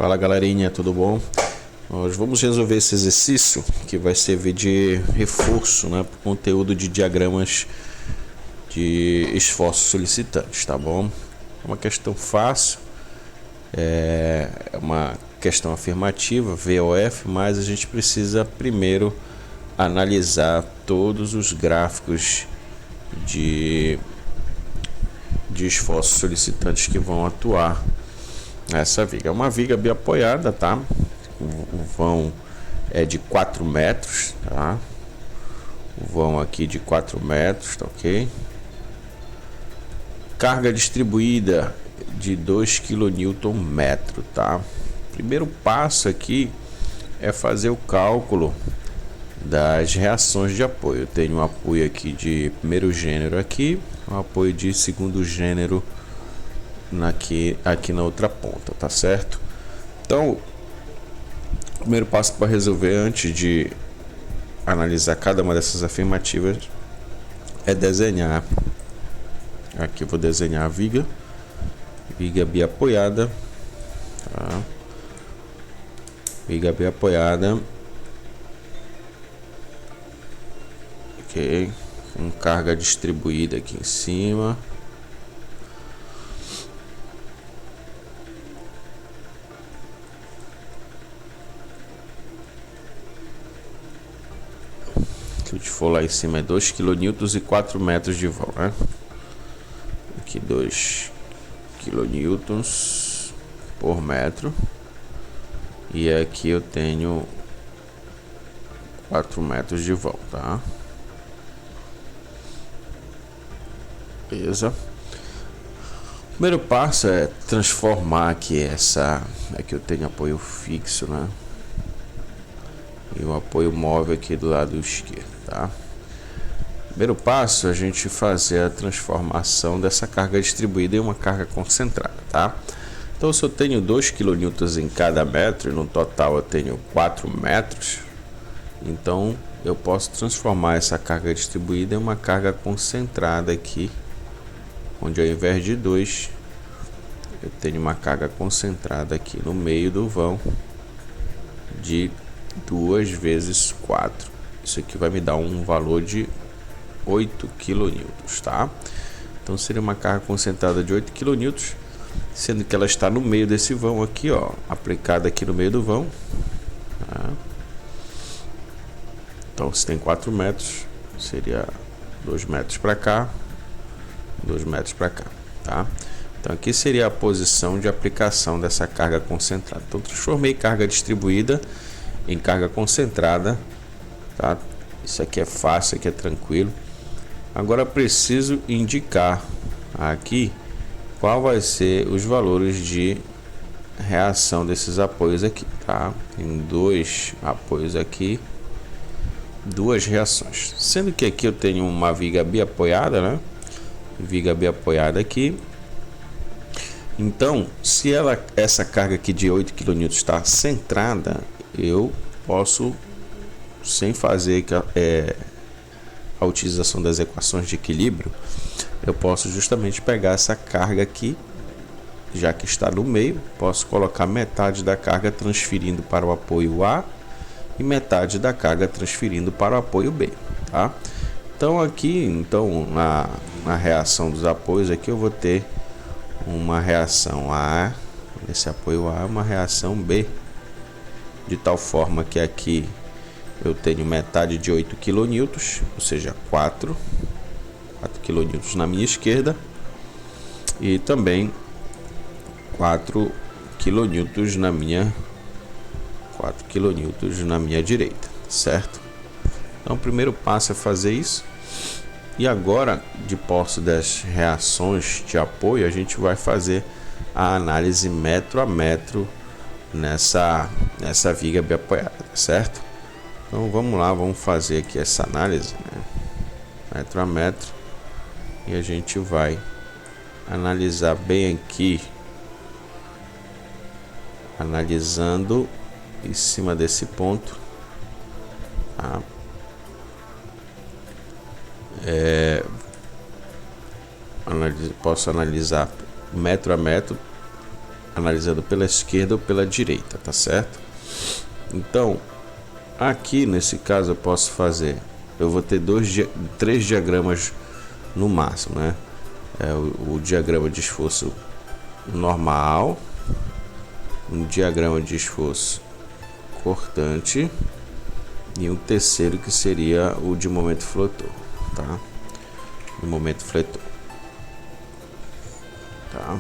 Fala galerinha, tudo bom? Nós vamos resolver esse exercício que vai servir de reforço, né, para o conteúdo de diagramas de esforços solicitantes, tá bom? É uma questão fácil, é uma questão afirmativa, VOF, mas a gente precisa primeiro analisar todos os gráficos de esforços solicitantes que vão atuar nessa viga. É uma viga biapoiada, tá? O vão é de 4 metros, tá? O vão aqui de 4 metros, tá ok? Carga distribuída de 2 kN metro, tá? Primeiro passo aqui é fazer o cálculo das reações de apoio. Eu tenho um apoio aqui de primeiro gênero aqui, um apoio de segundo gênero aqui na outra ponta, tá certo? Então, o primeiro passo para resolver antes de analisar cada uma dessas afirmativas é desenhar. Aqui eu vou desenhar a viga biapoiada, tá? Viga biapoiada, ok, com carga distribuída aqui em cima. Se eu for lá em cima é 2 kN e 4 metros de vão, né? Aqui 2 kN por metro. E aqui eu tenho 4 metros de vão, tá? Beleza. O primeiro passo é transformar aqui aqui eu tenho apoio fixo, né? E o apoio móvel aqui do lado esquerdo, tá? Primeiro passo é a gente fazer a transformação dessa carga distribuída em uma carga concentrada, tá? Então, se eu tenho 2 kN em cada metro e no total eu tenho 4 metros, então eu posso transformar essa carga distribuída em uma carga concentrada aqui, onde ao invés de 2 eu tenho uma carga concentrada aqui no meio do vão de 2 vezes 4. Isso aqui vai me dar um valor de 8 kN, tá? Então seria uma carga concentrada de 8 kN, sendo que ela está no meio desse vão aqui, ó, aplicada aqui no meio do vão, tá? Então se tem 4 metros, seria 2 metros para cá, 2 metros para cá, tá? Então aqui seria a posição de aplicação dessa carga concentrada. Então transformei carga distribuída em carga concentrada, tá? Isso aqui é fácil, aqui é tranquilo. Agora preciso indicar aqui qual vai ser os valores de reação desses apoios aqui, tá? Tem 2 apoios aqui, 2 reações, sendo que aqui eu tenho uma viga biapoiada, né? Viga biapoiada aqui. Então, se essa carga aqui de 8 kN está centrada, eu posso, sem fazer a utilização das equações de equilíbrio, eu posso justamente pegar essa carga aqui, já que está no meio, posso colocar metade da carga transferindo para o apoio A e metade da carga transferindo para o apoio B, tá? Então aqui, na reação dos apoios aqui eu vou ter uma reação A, nesse apoio A, uma reação B, de tal forma que aqui eu tenho metade de 8 kN, ou seja, 4 kN na minha esquerda e também 4 kN na minha direita, certo? Então o primeiro passo é fazer isso. E agora, de posse das reações de apoio, a gente vai fazer a análise metro a metro nessa viga biapoiada, certo? Então vamos lá, vamos fazer aqui essa análise, né? Metro a metro, e a gente vai analisar bem aqui, analisando em cima desse ponto, tá? Posso analisar metro a metro analisando pela esquerda ou pela direita, tá certo? Então, aqui nesse caso eu posso fazer, eu vou ter três diagramas no máximo, né? O diagrama de esforço normal, um diagrama de esforço cortante e um terceiro que seria o de momento fletor, tá? O momento fletor, tá?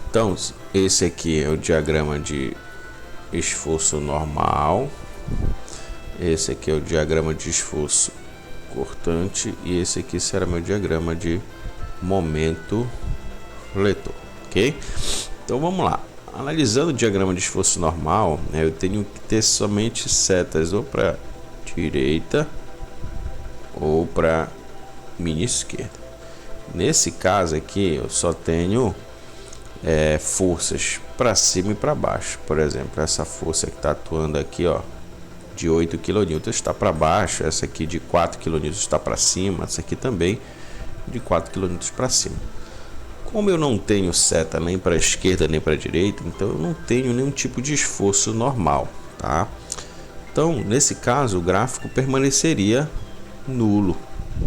Então, esse aqui é o diagrama de esforço normal, esse aqui é o diagrama de esforço cortante e esse aqui será meu diagrama de momento fletor, ok? Então vamos lá, analisando o diagrama de esforço normal, né, eu tenho que ter somente setas ou para direita ou para mini esquerda. Nesse caso aqui eu só tenho forças para cima e para baixo. Por exemplo, essa força que está atuando aqui, ó, de 8 kN está para baixo, essa aqui de 4 kN está para cima, essa aqui também de 4 kN para cima. Como eu não tenho seta nem para a esquerda nem para a direita, então eu não tenho nenhum tipo de esforço normal, tá? Então, nesse caso, o gráfico permaneceria nulo,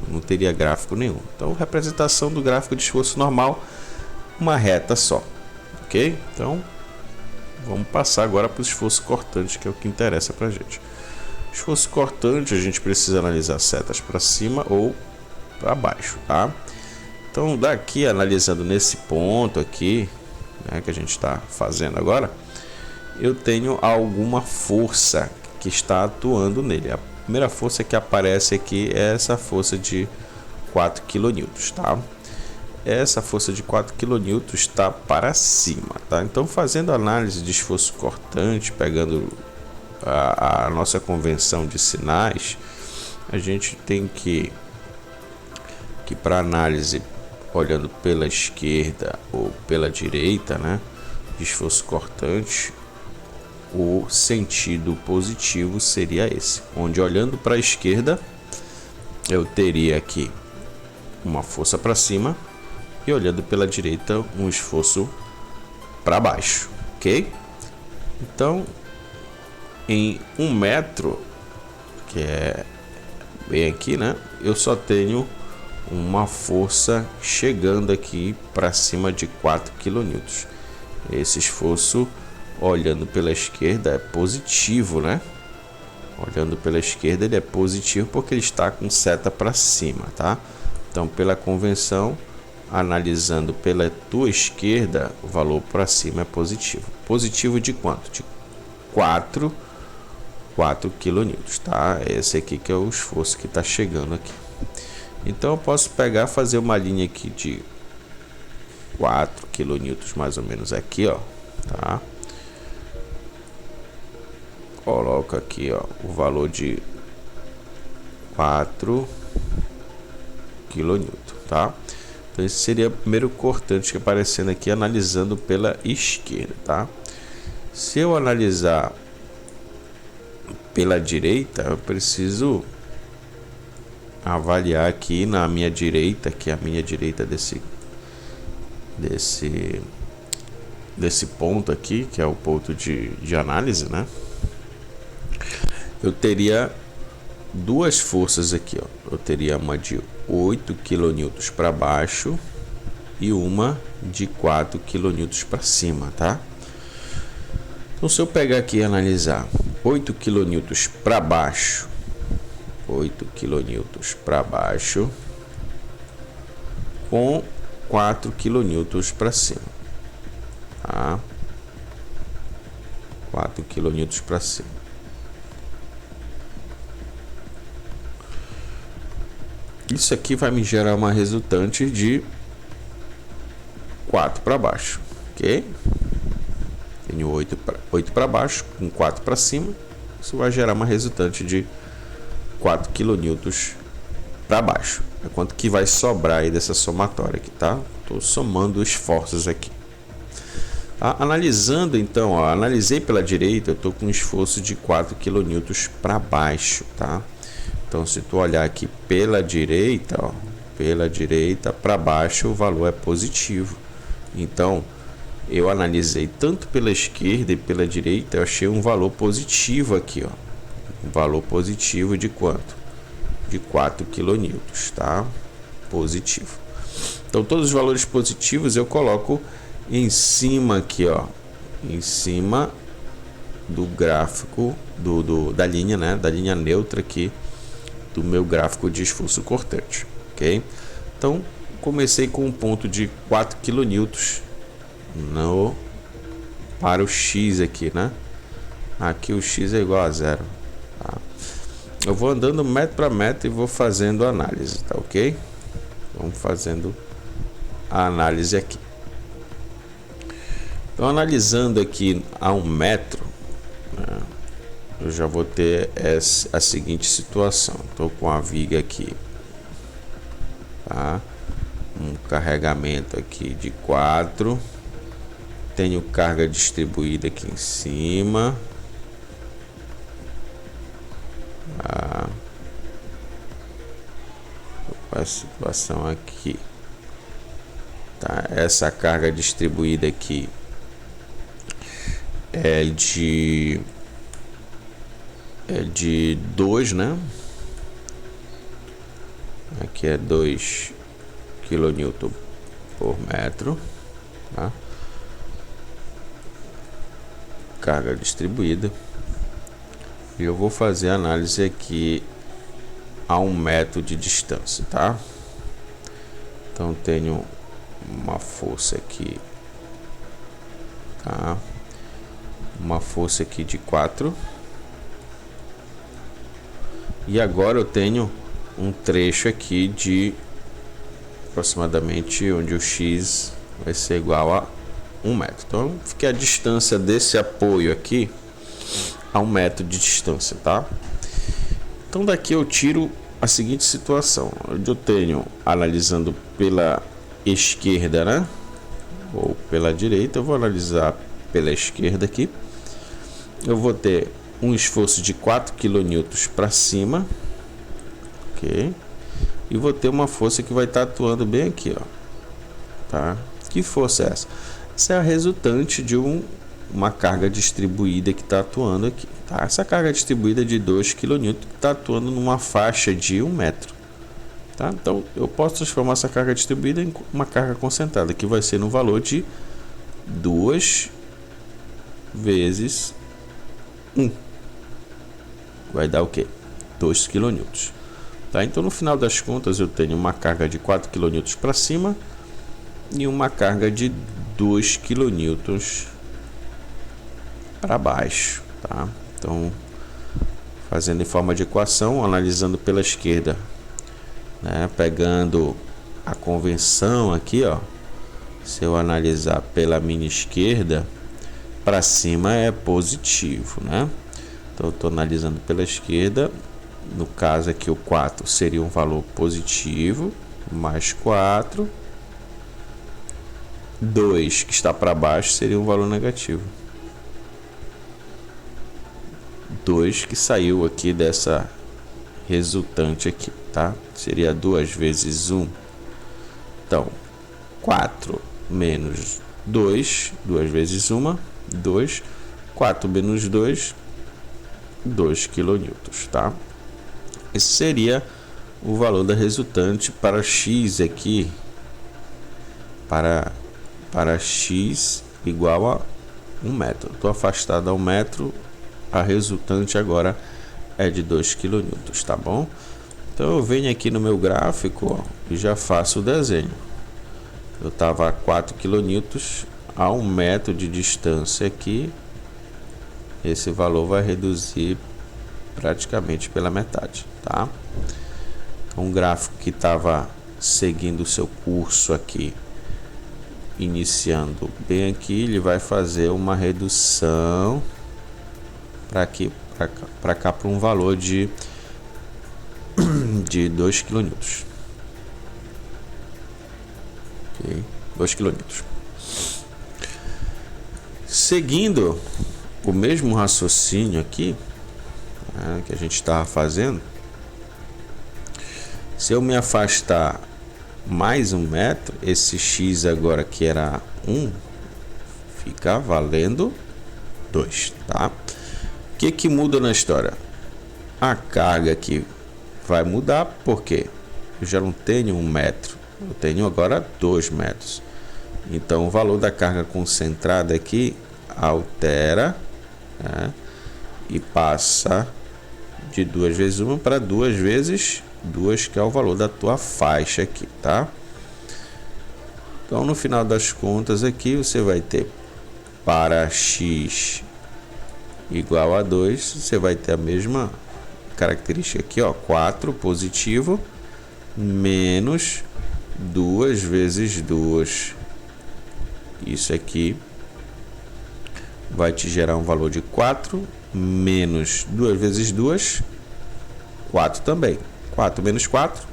não teria gráfico nenhum. Então, representação do gráfico de esforço normal, uma reta só, ok? Então, vamos passar agora para o esforço cortante, que é o que interessa para a gente. Esforço cortante, a gente precisa analisar setas para cima ou para baixo, tá? Então, daqui, analisando nesse ponto aqui, né, que a gente está fazendo agora, eu tenho alguma força que está atuando nele. A primeira força que aparece aqui é essa força de 4 kN, tá? Essa força de 4 kN está para cima, tá? Então, fazendo análise de esforço cortante, pegando a nossa convenção de sinais, a gente tem que para análise olhando pela esquerda ou pela direita, né, de esforço cortante, o sentido positivo seria esse, onde olhando para a esquerda eu teria aqui uma força para cima e olhando pela direita um esforço para baixo, ok? Então, em 1 metro, que é bem aqui, né, eu só tenho uma força chegando aqui para cima de 4 kN. Esse esforço, olhando pela esquerda, é positivo, né? Olhando pela esquerda, ele é positivo porque ele está com seta para cima, tá? Então, pela convenção, analisando pela tua esquerda, o valor para cima é positivo. Positivo de quanto? De 4 kN, tá? Esse aqui que é o esforço que está chegando aqui. Então eu posso pegar, fazer uma linha aqui de 4 kN mais ou menos aqui, ó, tá? Coloco aqui, ó, o valor de 4 kN, tá? Então esse seria o primeiro cortante que aparecendo aqui, analisando pela esquerda, tá? Se eu analisar pela direita, eu preciso avaliar aqui na minha direita, que é a minha direita desse ponto aqui, que é o ponto de análise, né? Eu teria duas forças aqui, ó. Eu teria uma de 8 kN para baixo e uma de 4 kN para cima, tá? Então, se eu pegar aqui e analisar 8 kN para baixo, 8 kN para baixo com 4 kN para cima, tá? 4 kN para cima. Isso aqui vai me gerar uma resultante de 4 para baixo, ok? Tenho 8 para baixo com 4 para cima. Isso vai gerar uma resultante de 4 kN para baixo. É quanto que vai sobrar aí dessa somatória aqui, tá? Estou somando esforços aqui. Analisando então, ó, analisei pela direita, eu estou com um esforço de 4 kN para baixo, tá? Então, se tu olhar aqui pela direita, ó, pela direita para baixo, o valor é positivo. Então, eu analisei tanto pela esquerda e pela direita, eu achei um valor positivo aqui, ó. Um valor positivo de quanto? De 4 kN, tá? Positivo. Então todos os valores positivos eu coloco em cima aqui, ó, em cima do gráfico da linha, né, da linha neutra aqui do meu gráfico de esforço cortante, ok? Então comecei com um ponto de 4 kN para o X aqui, né? Aqui o X é igual a 0, tá? Eu vou andando metro para metro e vou fazendo a análise, tá ok? Vamos fazendo a análise aqui. Então, analisando aqui a 1 metro, né, eu já vou ter a seguinte situação. Estou com a viga aqui, tá? Um carregamento aqui de 4. Tenho carga distribuída aqui em cima. Tá? A situação aqui, tá? Essa carga distribuída aqui é de 2, né? Aqui é 2 kN por metro, tá? Carga distribuída. E eu vou fazer a análise aqui a 1 metro de distância, tá? Então tenho uma força aqui, tá? Uma força aqui de 4. E agora eu tenho um trecho aqui de aproximadamente onde o X vai ser igual a 1 metro. Então fiquei a distância desse apoio aqui a 1 metro de distância, tá? Então daqui eu tiro a seguinte situação, onde eu tenho, analisando pela esquerda, né, ou pela direita, eu vou analisar pela esquerda aqui. Eu vou ter um esforço de 4 kN para cima, ok? E vou ter uma força que vai estar atuando bem aqui, ó, tá? Que força é essa? Essa é a resultante de uma carga distribuída que está atuando aqui, tá? Essa carga distribuída de 2 kN que está atuando numa faixa de 1 metro, tá? Então eu posso transformar essa carga distribuída em uma carga concentrada, que vai ser no valor de 2 vezes 1. Vai dar o que? 2 kN, tá? Então no final das contas eu tenho uma carga de 4 kN para cima e uma carga de 2 kN para baixo, tá? Então, fazendo em forma de equação, analisando pela esquerda, né, pegando a convenção aqui, ó, se eu analisar pela minha esquerda, para cima é positivo, né? Então eu estou analisando pela esquerda, no caso aqui o 4 seria um valor positivo, mais 4, 2 que está para baixo seria um valor negativo. 2 que saiu aqui dessa resultante aqui, tá? Seria 2 vezes 1. Então, 4 menos 2, 2 vezes 1, 2. 4 menos 2, 2 kN, tá? Esse seria o valor da resultante para X aqui, para X igual a 1 metro. Estou afastado a 1 metro. A resultante agora é de 2 kN, tá bom? Então eu venho aqui no meu gráfico, ó, e já faço o desenho. Eu estava a 4 kN a 1 metro de distância aqui. Esse valor vai reduzir praticamente pela metade, tá? Então um gráfico que estava seguindo o seu curso aqui, iniciando bem aqui, ele vai fazer uma redução para aqui, para cá, para um valor de 2 kN. Okay? 2 kN. Seguindo o mesmo raciocínio aqui, né, que a gente estava fazendo, se eu me afastar mais 1 metro, esse X agora que era 1, fica valendo 2, tá? O que muda na história? A carga aqui vai mudar, porque eu já não tenho 1 metro, eu tenho agora 2 metros. Então o valor da carga concentrada aqui altera, né? E passa de 2 vezes 1 para 2 vezes 2, que é o valor da tua faixa aqui, tá? Então no final das contas aqui você vai ter para x igual a 2, você vai ter a mesma característica aqui, ó, 4 positivo menos 2 vezes 2. Isso aqui vai te gerar um valor de 4 menos 2 vezes 2, 4 também. 4 menos 4,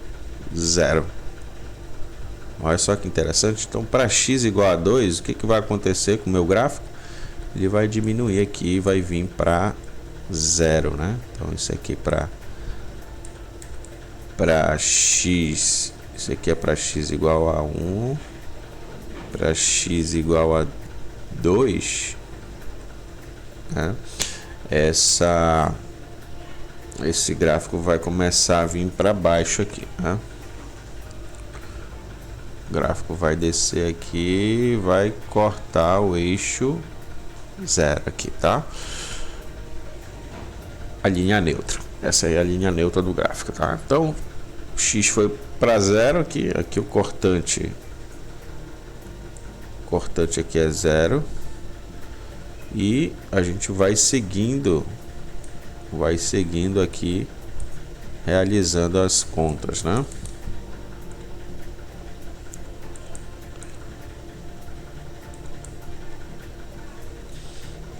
0. Olha só que interessante. Então, para x igual a 2, o que vai acontecer com o meu gráfico? Ele vai diminuir aqui e vai vir para 0, né? Então, isso aqui para x, isso aqui é para x igual a 1, para x igual a 2, né? Esse gráfico vai começar a vir para baixo aqui, né? O gráfico vai descer aqui, vai cortar o eixo 0 aqui, tá? A linha neutra. Essa aí é a linha neutra do gráfico, tá? Então, o x foi para 0 aqui, o cortante aqui é 0. E a gente vai seguindo aqui, realizando as contas, né?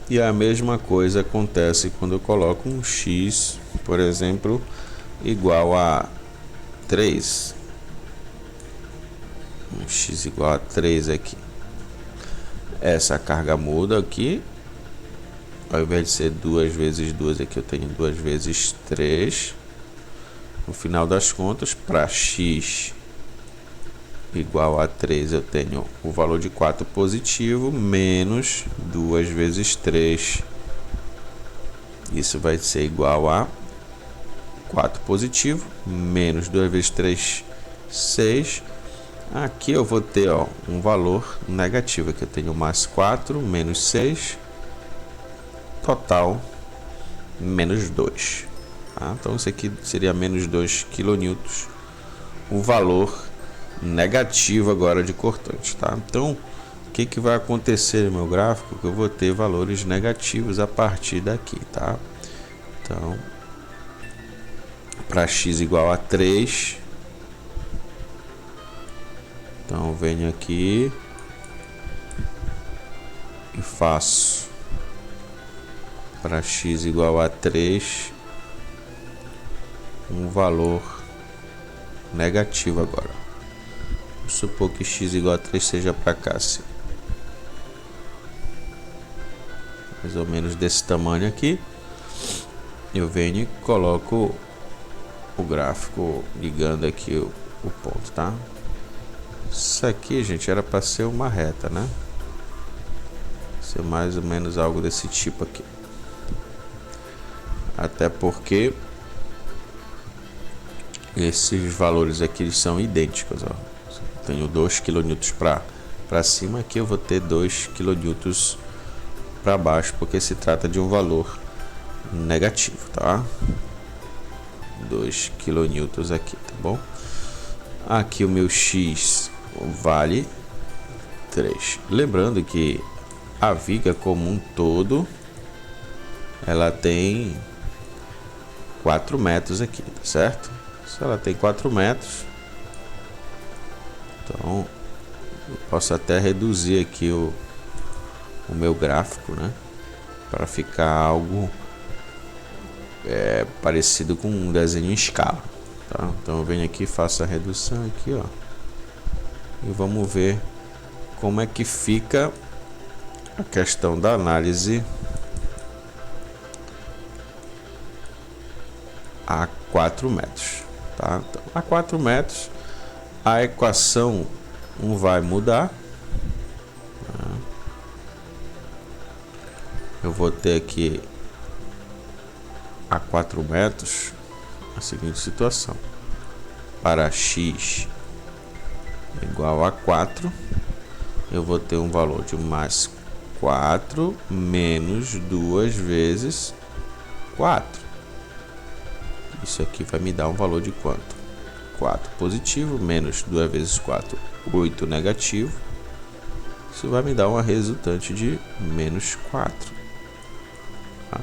E a mesma coisa acontece quando eu coloco um x, por exemplo, igual a 3. Um x igual a 3 aqui. Essa carga muda aqui. Ao invés de ser 2 vezes 2, aqui eu tenho 2 vezes 3. No final das contas, para x igual a 3, eu tenho o valor de 4 positivo menos 2 vezes 3. Isso vai ser igual a 4 positivo menos 2 vezes 3, 6. Aqui eu vou ter, ó, um valor negativo. Aqui eu tenho mais 4 menos 6. Total menos 2. Tá? Então isso aqui seria menos 2 kN. O valor negativo agora de cortante, tá? Então o que vai acontecer no meu gráfico? Que eu vou ter valores negativos a partir daqui, tá? Então, para x igual a 3, então eu venho aqui e faço para x igual a 3 um valor negativo agora. Vamos supor que x igual a 3 seja para cá, assim. Mais ou menos desse tamanho aqui. Eu venho e coloco o gráfico ligando aqui o ponto, tá? Isso aqui, gente, era para ser uma reta, né? Ser mais ou menos algo desse tipo aqui. Até porque esses valores aqui eles são idênticos, ó. Tenho 2 kN para cima, aqui eu vou ter 2 kN para baixo, porque se trata de um valor negativo, tá? 2 kN aqui, tá bom? Aqui o meu x vale 3. Lembrando que a viga como um todo, ela tem 4 metros aqui, tá certo? Se ela tem 4 metros, então eu posso até reduzir aqui o meu gráfico, né? Para ficar algo parecido com um desenho em escala, tá? Então eu venho aqui, faço a redução aqui, ó, e vamos ver como é que fica a questão da análise a 4 metros, tá? Então, a 4 metros a equação não vai mudar, tá? eu vou ter aqui a 4 metros a seguinte situação: para x igual a 4, eu vou ter um valor de mais 4 menos 2 vezes 4. Isso aqui vai me dar um valor de quanto? 4 positivo menos 2 vezes 4, 8 negativo. Isso vai me dar uma resultante de menos 4. Tá?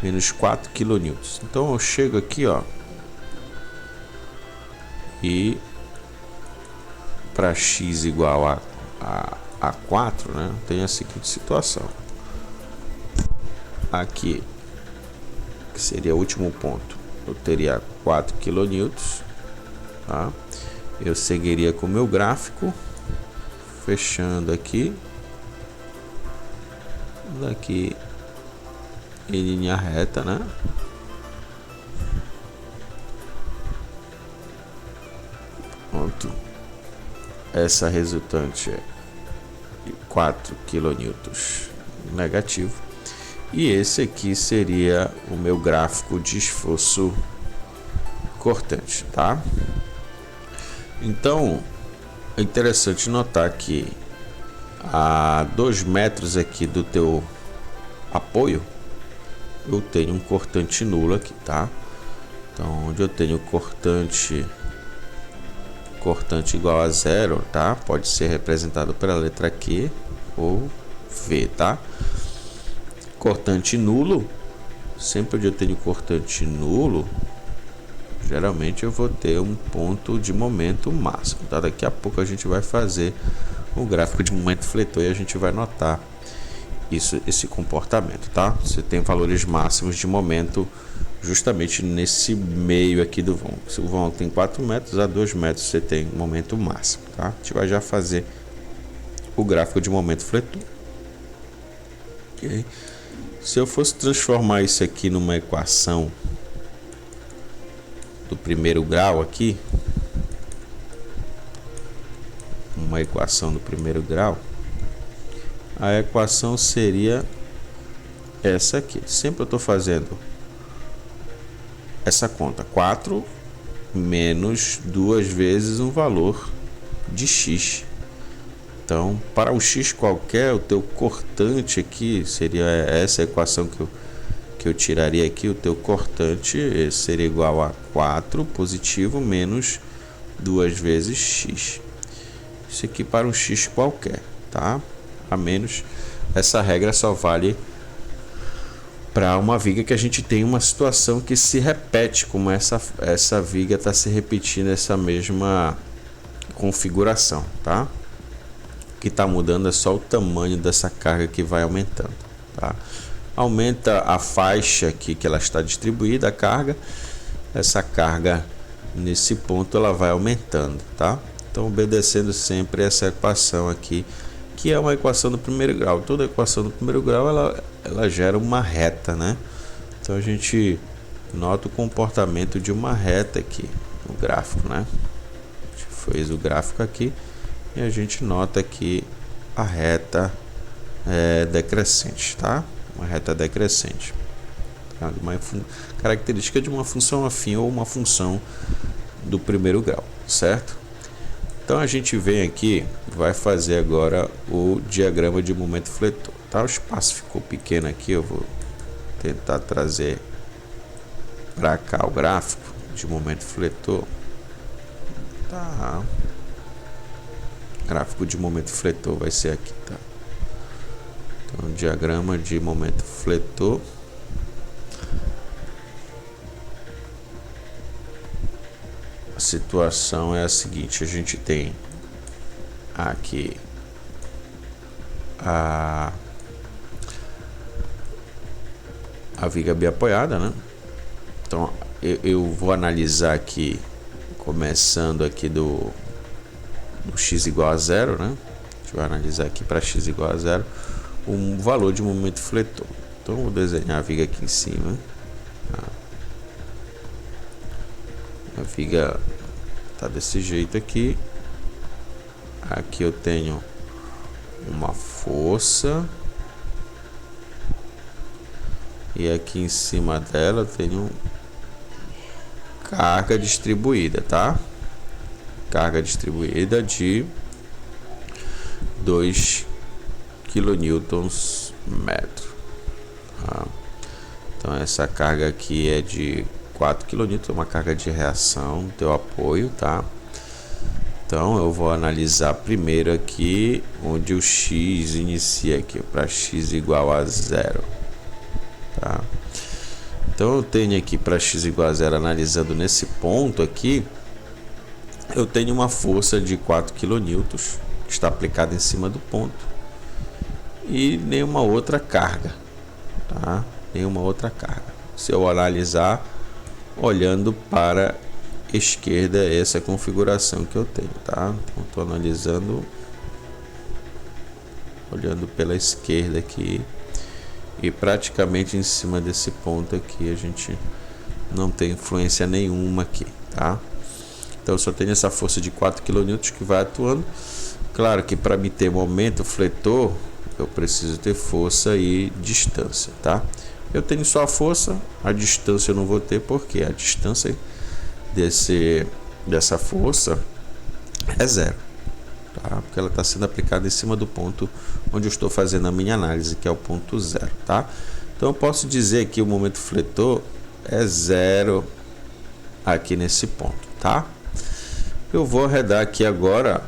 Menos 4 kN. Então eu chego aqui, ó, e para x igual a 4, né, tem a seguinte situação. Aqui, que seria o último ponto, eu teria 4 kN. Tá? Eu seguiria com o meu gráfico, fechando aqui, daqui em linha reta, né? Pronto. Essa resultante é 4 kN negativo. E esse aqui seria o meu gráfico de esforço cortante, tá? Então, é interessante notar que a 2 metros aqui do teu apoio, eu tenho um cortante nulo aqui, tá? Então, onde eu tenho cortante igual a 0, tá? Pode ser representado pela letra Q ou V, tá? Cortante nulo, sempre onde eu tenho cortante nulo, geralmente eu vou ter um ponto de momento máximo, tá? Daqui a pouco a gente vai fazer o gráfico de momento fletor e a gente vai notar esse comportamento, tá? Você tem valores máximos de momento justamente nesse meio aqui do vão. Se o vão tem 4 metros, a 2 metros você tem momento máximo, tá? A gente vai já fazer o gráfico de momento fletor. Ok? Se eu fosse transformar isso aqui numa equação do primeiro grau aqui, uma equação do primeiro grau, a equação seria essa aqui. Sempre eu estou fazendo essa conta: 4 menos 2 vezes um valor de x. Então, para um x qualquer, o teu cortante aqui seria essa equação que eu tiraria aqui. O teu cortante seria igual a 4 positivo menos 2 vezes x. Isso aqui para um x qualquer, tá? A menos, essa regra só vale para uma viga que a gente tem uma situação que se repete, como essa viga está se repetindo essa mesma configuração, tá? O que está mudando é só o tamanho dessa carga que vai aumentando, tá? Aumenta a faixa aqui que ela está distribuída, a carga. Essa carga nesse ponto ela vai aumentando, tá? Então, obedecendo sempre essa equação aqui, que é uma equação do primeiro grau. Toda equação do primeiro grau ela gera uma reta, né? Então a gente nota o comportamento de uma reta aqui no gráfico, né? A gente fez o gráfico aqui e a gente nota aqui a reta decrescente, tá? Uma reta decrescente, tá? Uma característica de uma função afim ou uma função do primeiro grau, certo? Então a gente vem aqui, vai fazer agora o diagrama de momento fletor, tá? O espaço ficou pequeno aqui, eu vou tentar trazer para cá o gráfico de momento fletor, tá? Gráfico de momento fletor vai ser aqui, tá? Então, diagrama de momento fletor. A situação é a seguinte: a gente tem aqui a viga bem apoiada, né? Então eu vou analisar aqui, começando aqui do x igual a 0, né? A gente vai analisar aqui para x igual a 0 um valor de momento fletor. Então eu vou desenhar a viga aqui em cima. A viga tá desse jeito aqui. Aqui eu tenho uma força E aqui em cima dela eu tenho carga distribuída, tá? Carga distribuída de 2 kNm metro. Tá? Então essa carga aqui é de 4 kN, uma carga de reação do teu apoio, tá? Então eu vou analisar primeiro aqui onde o X inicia aqui, para X igual a 0. Tá? Então eu tenho aqui para X igual a 0, analisando nesse ponto aqui, eu tenho uma força de 4 kN que está aplicada em cima do ponto e nenhuma outra carga, tá? Nenhuma outra carga. Se eu analisar olhando para a esquerda, essa é a configuração que eu tenho, tá? Então estou analisando olhando pela esquerda aqui. E praticamente em cima desse ponto aqui a gente não tem influência nenhuma aqui, tá? Então eu só tenho essa força de 4 kN que vai atuando. Claro que para me ter momento fletor, eu preciso ter força e distância, tá? Eu tenho só a força, a distância eu não vou ter, porque a distância dessa força é 0. Tá? Porque ela está sendo aplicada em cima do ponto onde eu estou fazendo a minha análise, que é o ponto 0, tá? Então eu posso dizer que o momento fletor é 0 aqui nesse ponto, tá? Eu vou arredar aqui agora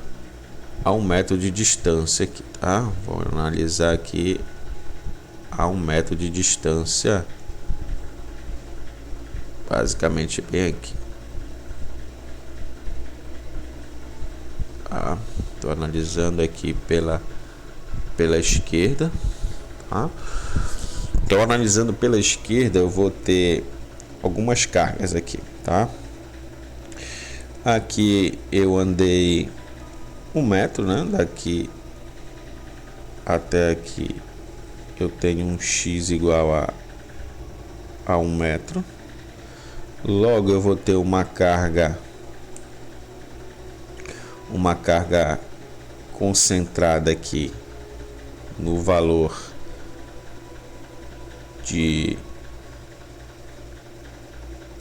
a 1 metro de distância aqui, tá? Vou analisar aqui a 1 metro de distância, basicamente bem aqui. Tá? Estou analisando aqui pela esquerda, tá? Então, analisando pela esquerda, eu vou ter algumas cargas aqui, tá? Aqui eu andei 1 metro, né? Daqui até aqui eu tenho um X igual a 1 metro. Logo eu vou ter uma carga concentrada aqui no valor de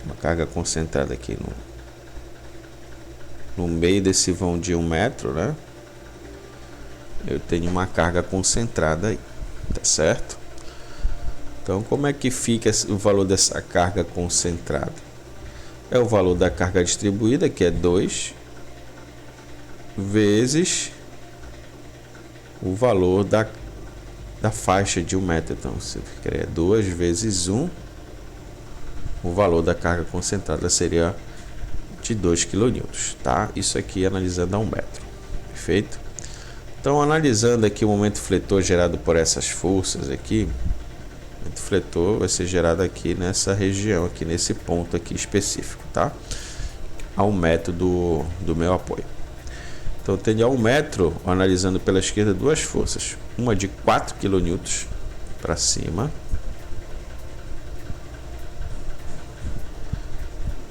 uma carga concentrada aqui no meio desse vão de 1 metro, né? Eu tenho uma carga concentrada aí, tá certo? Então como é que fica o valor dessa carga concentrada? É o valor da carga distribuída, que é 2 vezes o valor da faixa de 1 metro. Então, se quer 2 vezes 1, o valor da carga concentrada seria de 2 kN, tá? Isso aqui analisando a 1 metro, perfeito? Então, analisando aqui o momento fletor gerado por essas forças aqui, o momento fletor vai ser gerado aqui nessa região, aqui nesse ponto aqui específico, tá? A 1 metro do meu apoio. Então, eu tenho a 1 metro, analisando pela esquerda, duas forças. Uma de 4 kN para cima.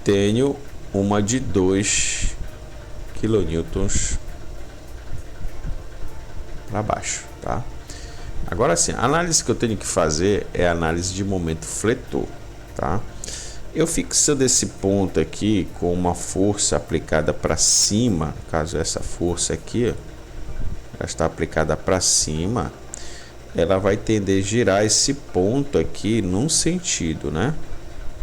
Tenho uma de 2 kN para baixo, tá? Agora sim, a análise que eu tenho que fazer é a análise de momento fletor, tá? Eu fixando esse ponto aqui com uma força aplicada para cima, no caso essa força aqui, ela está aplicada para cima, ela vai tender a girar esse ponto aqui num sentido, né?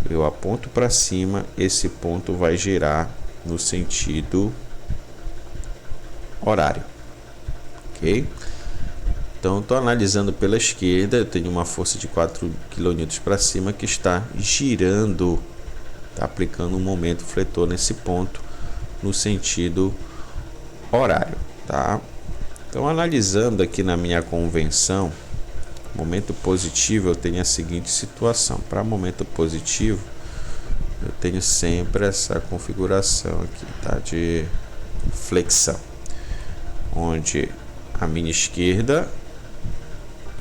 Eu aponto para cima, esse ponto vai girar no sentido horário, ok? Então, estou analisando pela esquerda, eu tenho uma força de 4 kN para cima que está girando, está aplicando um momento fletor nesse ponto no sentido horário, tá? Então, analisando aqui na minha convenção, momento positivo, eu tenho a seguinte situação. Para momento positivo, eu tenho sempre essa configuração aqui, tá? De flexão, onde a minha esquerda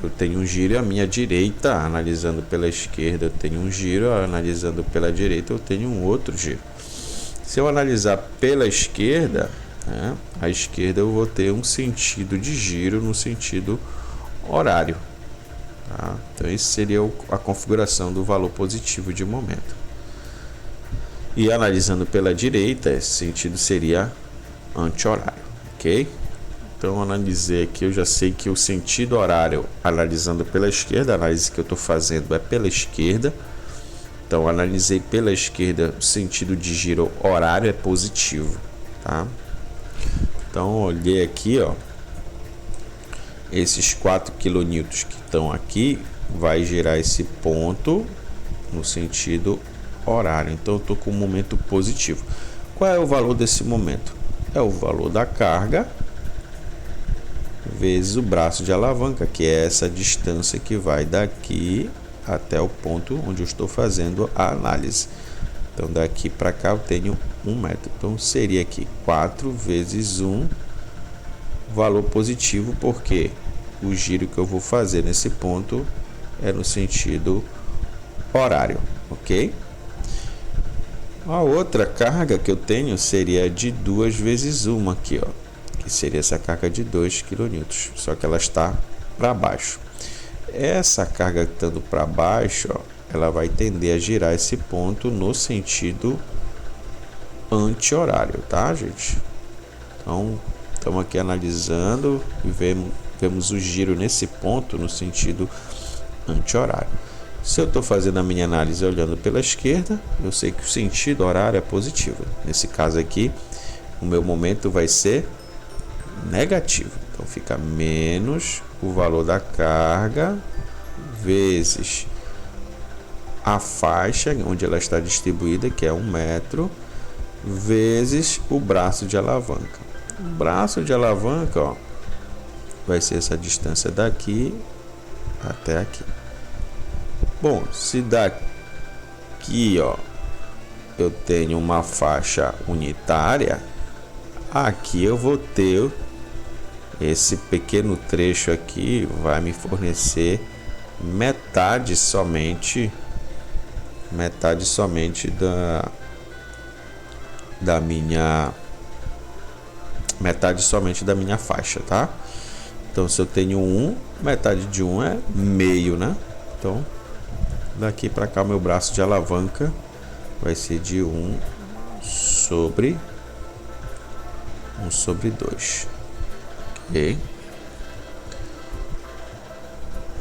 eu tenho um giro e a minha direita, analisando pela esquerda, eu tenho um giro, analisando pela direita, eu tenho um outro giro. Se eu analisar pela esquerda, né, a esquerda eu vou ter um sentido de giro no sentido horário, tá? Então isso seria a configuração do valor positivo de momento. E analisando pela direita, esse sentido seria anti-horário, ok? Então analisei aqui, eu já sei que o sentido horário, analisando pela esquerda, a análise que eu estou fazendo é pela esquerda. Então analisei pela esquerda, o sentido de giro horário é positivo, tá? Então olhei aqui, ó, esses 4 kN que estão aqui, vai gerar esse ponto no sentido horário. Então eu estou com um momento positivo. Qual é o valor desse momento? É o valor da carga vezes o braço de alavanca, que é essa distância que vai daqui até o ponto onde eu estou fazendo a análise. Então daqui para cá eu tenho 1 metro. Então seria aqui 4 vezes 1, valor positivo, porque o giro que eu vou fazer nesse ponto é no sentido horário, ok? A outra carga que eu tenho seria de 2 vezes 1 aqui, ó, que seria essa carga de 2 kN, só que ela está para baixo. Essa carga estando para baixo, ó, ela vai tender a girar esse ponto no sentido anti-horário, tá, gente? Então, estamos aqui analisando e vemos o giro nesse ponto no sentido anti-horário. Se eu estou fazendo a minha análise olhando pela esquerda, eu sei que o sentido horário é positivo. Nesse caso aqui, o meu momento vai ser negativo. Então fica menos o valor da carga vezes a faixa onde ela está distribuída, que é 1 metro, vezes o braço de alavanca. O braço de alavanca, ó, vai ser essa distância daqui até aqui. Bom, se daqui, ó, eu tenho uma faixa unitária, aqui eu vou ter esse pequeno trecho aqui, vai me fornecer metade somente da minha faixa, tá? Então se eu tenho 1, metade de 1 é meio, né? Então daqui para cá, meu braço de alavanca vai ser de 1 sobre 2. Ok?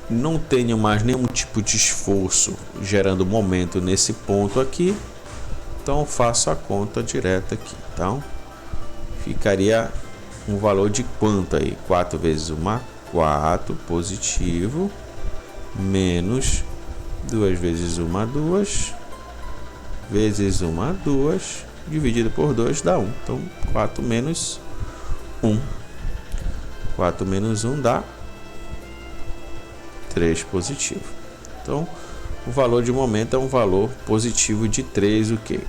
Não tenho mais nenhum tipo de esforço gerando momento nesse ponto aqui. Então faço a conta direta aqui. Então ficaria um valor de quanto aí? 4 vezes 1, 4 positivo, menos 2 vezes 1, 2, vezes 1, 2, dividido por 2 dá 1. Então 4 menos 1. 4 menos 1 dá 3 positivo. Então o valor de momento é um valor positivo de 3 o que?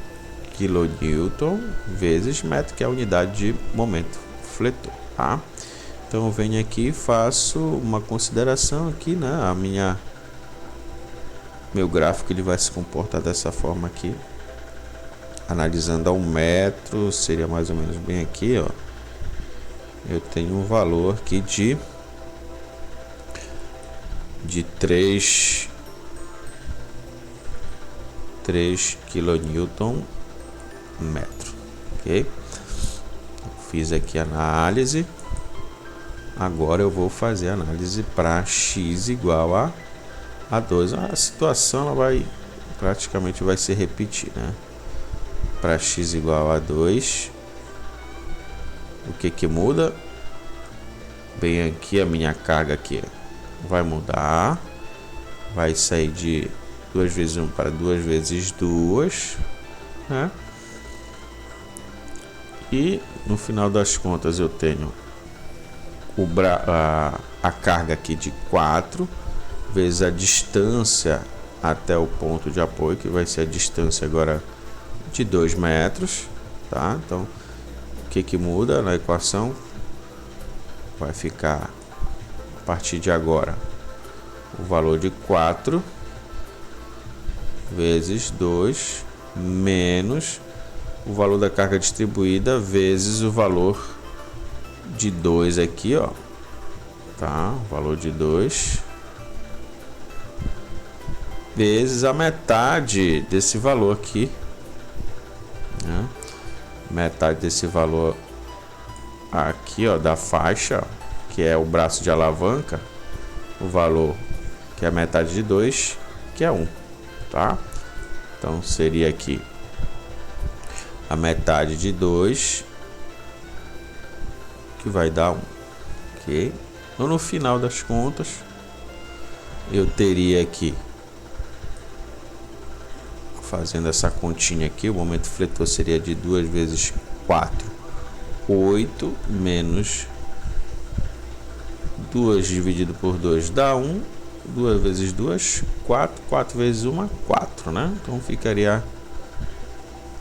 Kilonewton vezes metro, que é a unidade de momento fletor, tá? Então eu venho aqui e faço uma consideração aqui, né? Meu gráfico ele vai se comportar dessa forma aqui. Analisando a 1 metro, seria mais ou menos bem aqui, ó. Eu tenho um valor aqui de 3 kN metro, ok? Fiz aqui a análise. Agora eu vou fazer a análise para x igual a 2. A situação ela praticamente vai se repetir, né? Para x igual a 2, o que muda? Bem aqui a minha carga aqui vai mudar, vai sair de 2 vezes 1 para 2 vezes 2, né? E no final das contas eu tenho a carga aqui de 4 vezes a distância até o ponto de apoio, que vai ser a distância agora de 2 metros, tá? Então o que muda na equação? Vai ficar a partir de agora o valor de 4 vezes 2 menos o valor da carga distribuída vezes o valor de 2 aqui, ó, tá? O valor de 2 vezes a metade desse valor aqui, né? Metade desse valor aqui, ó, da faixa, que é o braço de alavanca, o valor que é a metade de 2, que é 1, tá? Então seria aqui a metade de 2, que vai dar 1, ok? Então no final das contas eu teria aqui, fazendo essa continha aqui, o momento fletor seria de 2 vezes 4, 8, menos 2 dividido por 2 dá 1, 2 vezes 2, 4, 4 vezes 1, 4, né? Então ficaria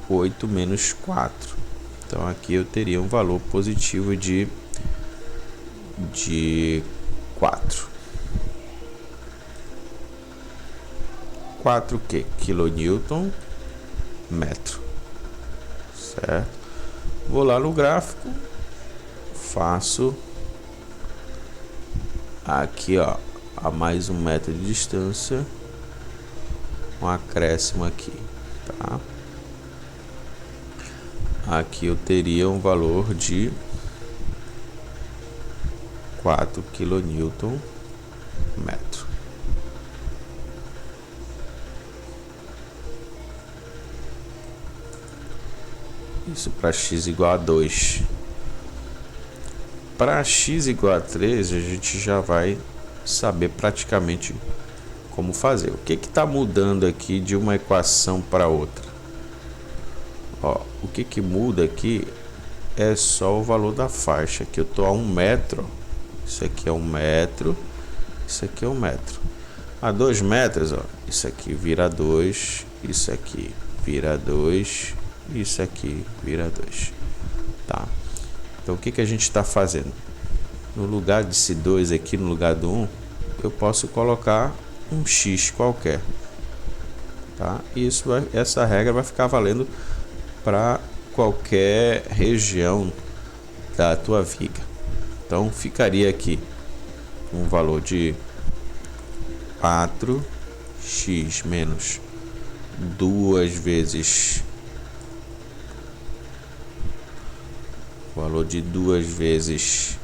8 menos 4. Então aqui eu teria um valor positivo de 4. 4 que? Kilonewton metro. Certo? Vou lá no gráfico, faço aqui, ó, a mais 1 metro de distância, um acréscimo aqui, tá? Aqui eu teria um valor de 4 kN metro. Isso para x igual a 2. Para x igual a 3, a gente já vai saber praticamente como fazer. O que está mudando aqui de uma equação para outra? Ó, o que muda aqui é só o valor da faixa, que eu estou a 1 metro. Isso aqui é 1 metro, isso aqui é 1 metro. A 2 metros, ó, isso aqui vira 2, isso aqui vira 2, isso aqui vira 2, tá? Então o que a gente está fazendo? No lugar desse 2 aqui, no lugar do 1, eu posso colocar um x qualquer, tá? E essa regra vai ficar valendo para qualquer região da tua viga. Então ficaria aqui um valor de 4x menos 2 vezes o valor de 2 vezes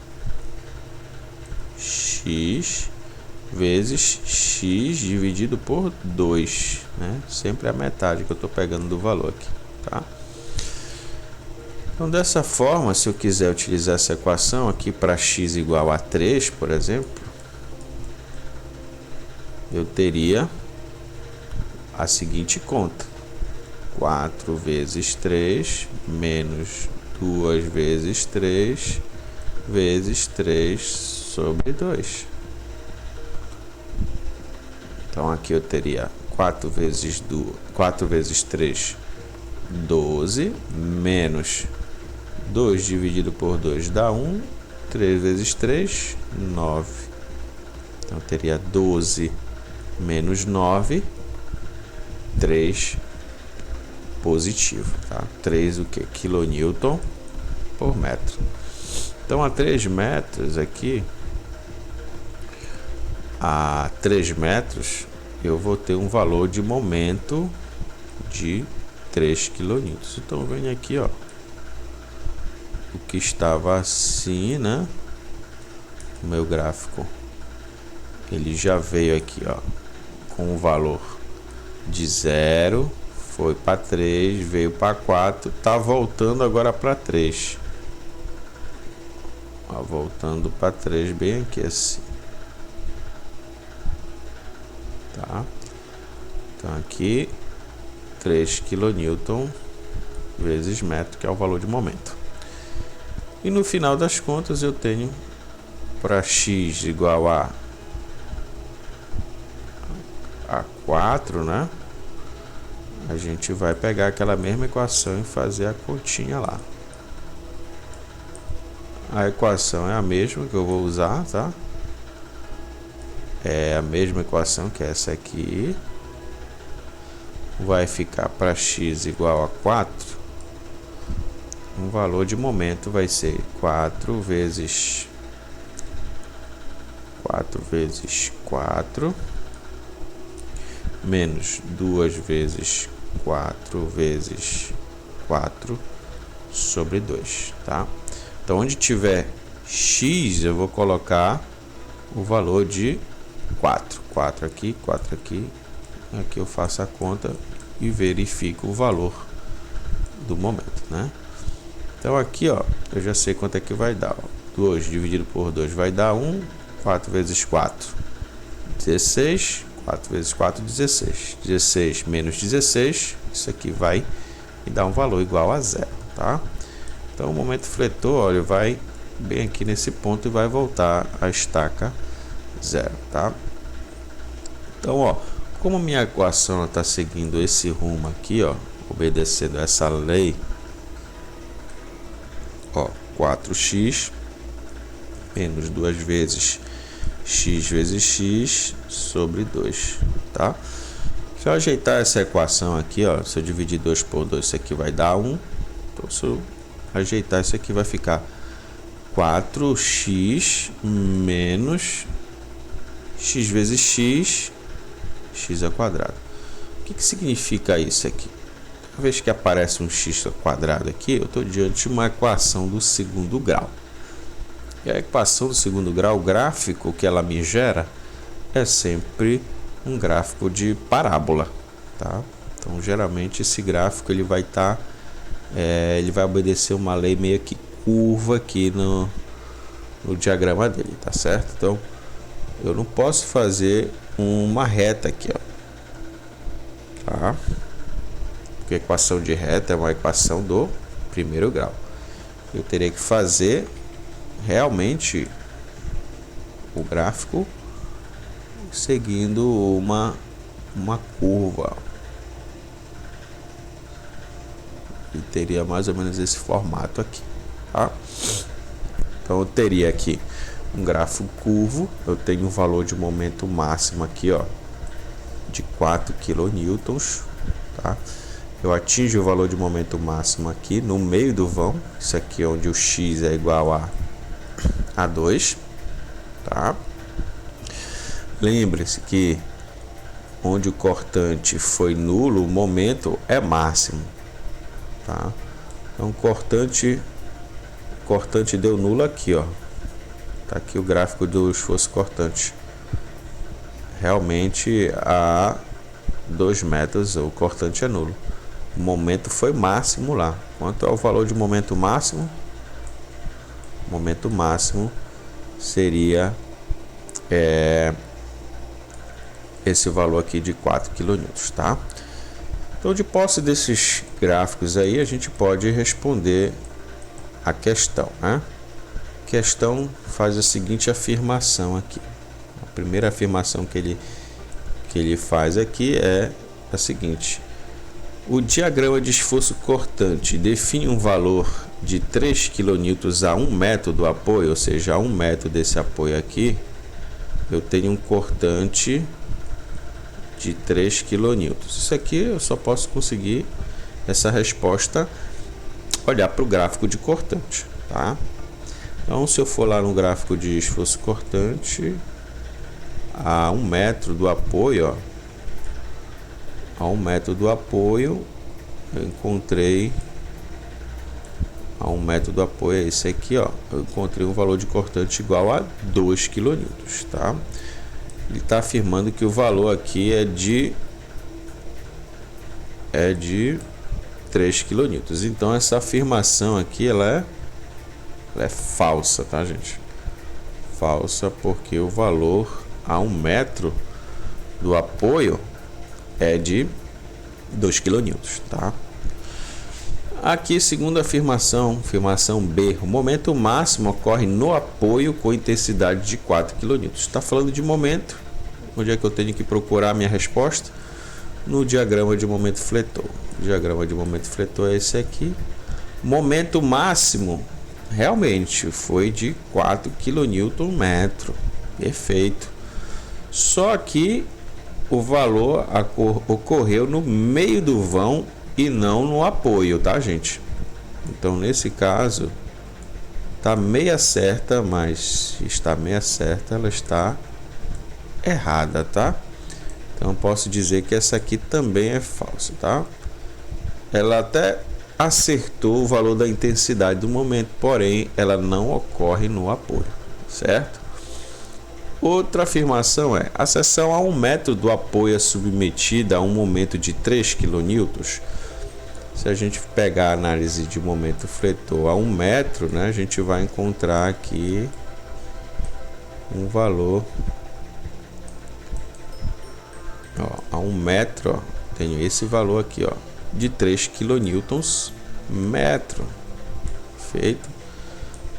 x vezes x dividido por 2, né? Sempre a metade que eu estou pegando do valor aqui, tá? Então dessa forma, se eu quiser utilizar essa equação aqui para x igual a 3, por exemplo, eu teria a seguinte conta: 4 vezes 3 menos 2 vezes 3 vezes 3 sobre 2. Então aqui eu teria 4 vezes 3, 12, menos 2 dividido por 2 dá 1, 3 vezes 3, 9. Então eu teria 12 menos 9, 3 positivo, tá? 3 o que? Kilonewton por metro. Então a 3 metros aqui, a 3 metros eu vou ter um valor de momento de 3 kN. Então eu venho aqui, ó, o que estava assim, né? O meu gráfico, ele já veio aqui, ó, com o valor de 0, foi para 3, veio para 4, tá voltando agora para 3. Ó, voltando para 3 bem aqui assim. Tá? Então aqui 3 kN vezes metro, que é o valor de momento. E no final das contas eu tenho para x igual a 4, né? A gente vai pegar aquela mesma equação e fazer a continha lá. A equação é a mesma que eu vou usar, tá? É a mesma equação que essa aqui. Vai ficar para x igual a 4. O valor de momento vai ser 4 vezes 4, menos 2 vezes 4 vezes 4 sobre 2, tá? Então, onde tiver x, eu vou colocar o valor de 4. 4 aqui, 4 aqui. Aqui eu faço a conta e verifico o valor do momento, né? Então, aqui, ó, eu já sei quanto é que vai dar. Ó. 2 dividido por 2 vai dar 1. 4 vezes 4, 16. 4 vezes 4, 16. 16 menos 16, isso aqui vai me dar um valor igual a 0, tá? Então, o momento fletor, olha, vai bem aqui nesse ponto e vai voltar a estaca 0, tá? Então, ó, como minha equação está seguindo esse rumo aqui, ó, obedecendo essa lei, ó, 4x menos 2 vezes x vezes x sobre 2, tá? Se eu ajeitar essa equação aqui, ó, se eu dividir 2 por 2, isso aqui vai dar 1. Então, se eu ajeitar isso aqui, vai ficar 4x menos x vezes x, x ao quadrado. O que significa isso aqui? Cada vez que aparece um x ao quadrado aqui, eu estou diante de uma equação do segundo grau. E a equação do segundo grau, o gráfico que ela me gera é sempre um gráfico de parábola, tá? Então, geralmente esse gráfico ele vai estar, ele vai obedecer uma lei meio que curva aqui no diagrama dele, tá certo? Então, eu não posso fazer uma reta aqui, ó, tá? Porque a equação de reta é uma equação do primeiro grau. Eu teria que fazer realmente o gráfico seguindo uma curva, e teria mais ou menos esse formato aqui, tá? Então eu teria aqui um gráfico curvo, eu tenho um valor de momento máximo aqui, ó, de 4 kN, tá? Eu atingo o valor de momento máximo aqui no meio do vão, isso aqui é onde o x é igual a 2, tá? Lembre-se que onde o cortante foi nulo, o momento é máximo, tá? Então, cortante deu nulo aqui, ó. Tá aqui o gráfico do esforço cortante. Realmente, a 2 metros, o cortante é nulo. O momento foi máximo lá. Quanto ao valor de momento máximo? O momento máximo seria esse valor aqui de 4 kN, tá? Então, de posse desses gráficos aí, a gente pode responder a questão, né? A questão faz a seguinte afirmação aqui. A primeira afirmação que ele faz aqui é a seguinte: o diagrama de esforço cortante define um valor de 3 kN a 1 metro do apoio, ou seja, a 1 metro desse apoio aqui, eu tenho um cortante de 3 kN. Isso aqui eu só posso conseguir essa resposta olhar para o gráfico de cortante, tá? Então, se eu for lá no gráfico de esforço cortante, a 1 metro do apoio, ó, a 1 metro do apoio, eu encontrei a 1 metro do apoio, é esse aqui, ó, eu encontrei um valor de cortante igual a 2 kN, tá? Ele está afirmando que o valor aqui é de 3 kN. Então, essa afirmação aqui ela é falsa, tá, gente? Falsa, porque o valor a 1 metro do apoio é de 2 kN, tá? Aqui, segunda afirmação, afirmação B, o momento máximo ocorre no apoio com intensidade de 4 kN. Está falando de momento. Onde é que eu tenho que procurar a minha resposta? No diagrama de momento fletor. O diagrama de momento fletor é esse aqui. Momento máximo realmente foi de 4 kN/m. Perfeito. Só que o valor ocorreu no meio do vão e não no apoio, tá, gente? Então, nesse caso, está meia certa, mas está meia certa, ela está errada, tá? Então posso dizer que essa aqui também é falsa, tá? Ela até acertou o valor da intensidade do momento, porém ela não ocorre no apoio, certo? Outra afirmação é: a seção a 1 metro do apoio é submetida a um momento de 3 kN. Se a gente pegar a análise de momento fletor a 1 metro, né, a gente vai encontrar aqui um valor. Ó, a 1 metro, ó, tenho esse valor aqui, ó, de 3 kN metro. Feito.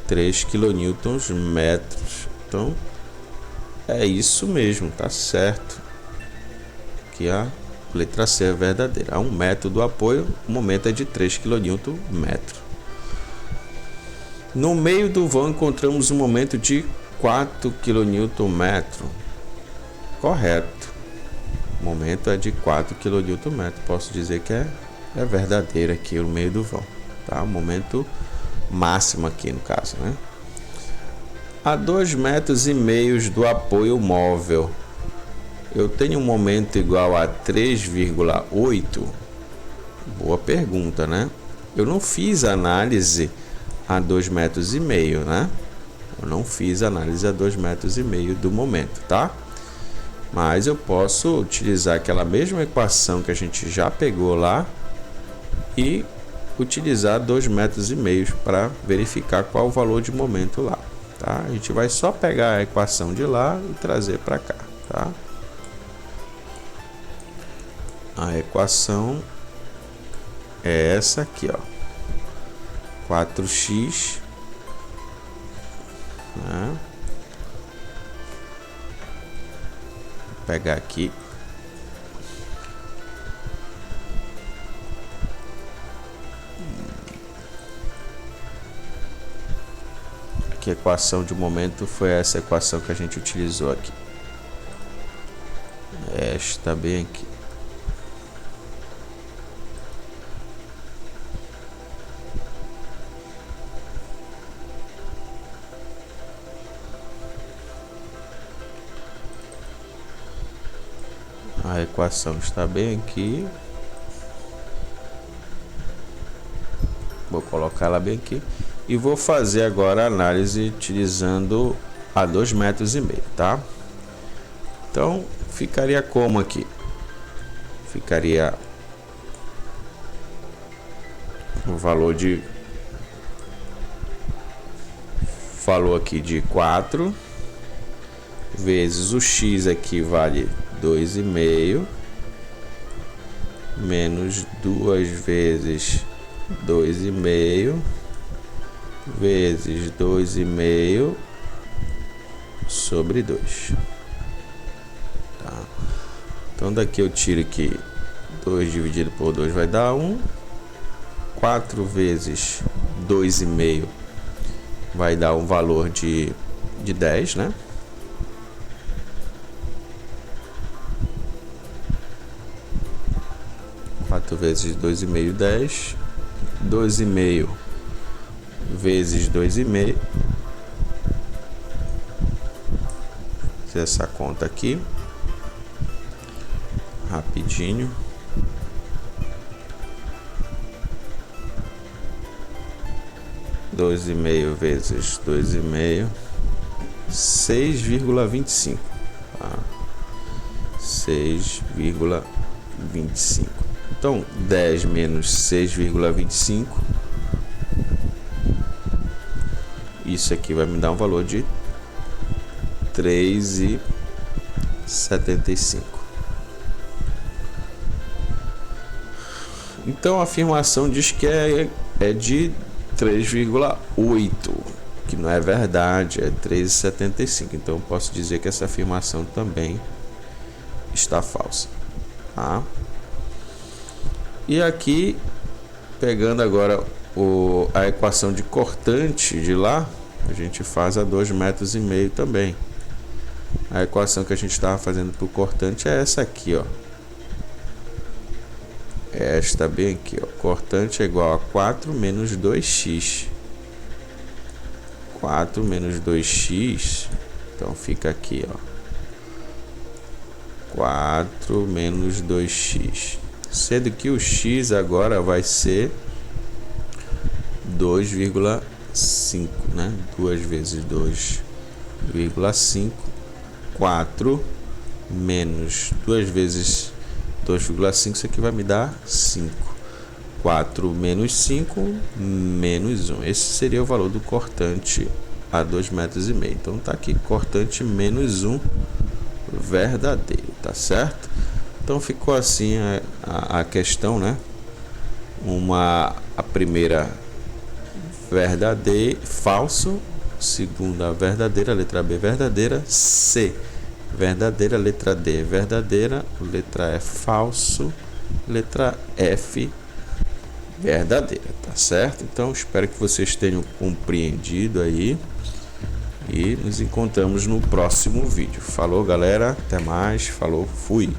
3 kN metros. Então, é isso mesmo, tá certo. Aqui a letra C é verdadeira. A 1 metro do apoio, o momento é de 3 kN metro. No meio do vão encontramos um momento de 4 kN metro. Correto. O momento é de 4 kN metro. Posso dizer que é verdadeiro aqui no meio do vão, tá? O momento máximo aqui no caso, né? A 2,5 metros do apoio móvel, eu tenho um momento igual a 3,8? Boa pergunta, né? Eu não fiz análise a 2,5 metros, né? Eu não fiz análise a 2,5 metros do momento, tá? Mas eu posso utilizar aquela mesma equação que a gente já pegou lá e utilizar 2,5 metros para verificar qual o valor de momento lá, tá? A gente vai só pegar a equação de lá e trazer para cá, tá? A equação é essa aqui, ó, 4x, né? Vou pegar aqui, a equação de momento foi essa equação que a gente utilizou aqui. Esta bem aqui. A equação está bem aqui. Vou colocar ela bem aqui. E vou fazer agora a análise utilizando a 2,5 metros, tá? Então, ficaria como aqui? Ficaria o valor aqui de 4 vezes o x aqui vale 2,5 menos 2 vezes 2,5 vezes 2,5 sobre 2. Tá? Então daqui eu tiro aqui 2 dividido por 2 vai dar 1. 4 vezes 2,5 vai dar um valor de 10, né? Vezes 2,5, 10. 2,5 vezes 2,5. Fazer essa conta aqui rapidinho. Dois e meio vezes 2,5, 6,25, tá? 6,25. Então, 10 menos 6,25, isso aqui vai me dar um valor de 3,75. Então, a afirmação diz que é de 3,8, que não é verdade, é 3,75. Então, eu posso dizer que essa afirmação também está falsa, tá? E aqui, pegando agora a equação de cortante de lá, a gente faz a 2,5 metros também. A equação que a gente estava fazendo para o cortante é essa aqui, ó. Esta bem aqui, ó. Cortante é igual a 4 menos 2x. 4 menos 2x, então fica aqui, ó. 4 menos 2x. Sendo que o x agora vai ser 2,5, né? 2 vezes 2,5. 4 menos 2 vezes 2,5, isso aqui vai me dar 5. 4 menos 5, menos 1. Esse seria o valor do cortante a 2,5 metros. Então tá aqui, cortante menos 1 verdadeiro, tá certo? Então ficou assim a questão, né? A primeira verdadeiro, falso, segunda verdadeira, letra B verdadeira, C verdadeira, letra D verdadeira, letra E falso, letra F verdadeira, tá certo? Então espero que vocês tenham compreendido aí e nos encontramos no próximo vídeo. Falou, galera, até mais, falou, fui.